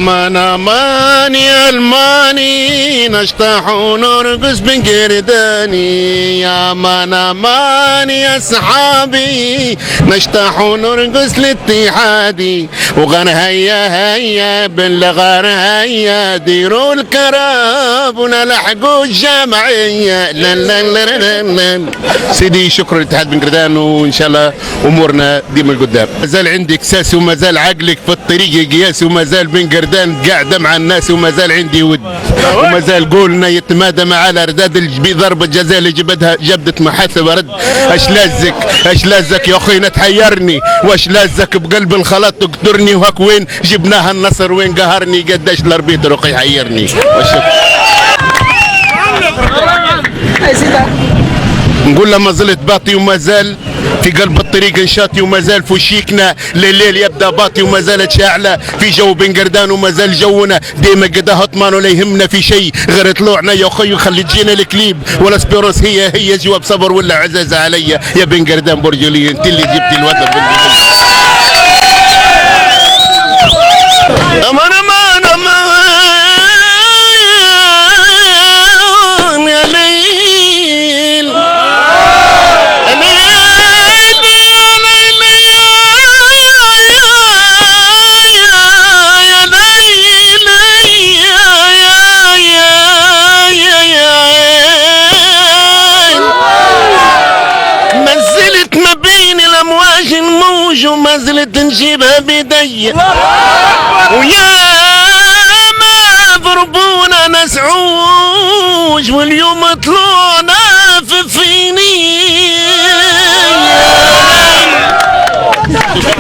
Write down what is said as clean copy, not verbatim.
امان امان يا الماني نشطح ونرقص بنقرداني، يا امان امان يا صحابي نشطح ونرقص لاتحادي، وغن هيا هيا بالغار هيا ديروا الكراب ونلحقوا الجمعية. لا لا لا لا لا. سيدي شكرا لاتحاد بنقردان، وان شاء الله امورنا ديما لقدام. مازال عندي اكساس ومازال عقلك في الطريق قياس، ومازال بنقردان قاعده مع الناس، ومازال عندي ود، ومازال قولنا يتمادى مع الارداد بضربه جزاء اللي جبدت محاسب رد. اش لازك اش لازك يا اخوي تحيرني، واش لازك بقلب الخلاط تقدرني، وهاك وين جبناها النصر وين قهرني، قداش الاربيتر يحيرني. نقول له ما زلت باطي وما زال في قلب الطريق نشاطي، وما زال فوشيكنا لليل يبدا باطي، وما زالت شاعله في جو بنقردان، وما زال جونا ديما قداه اطمان، ولا يهمنا في شيء غير طلوعنا يا اخي خلي تجينا الكليب، ولا سبيروس هي جواب صبر ولا عزازه عليا يا بنقردان برجولي، انت اللي جبتي الوضع امان امان امان يا ليل نزلت ما بين الامواج الموج، وما زلت نجيبها بيدي، ويا ما ضربونا ناس عوج، واليوم طلعنا في فيني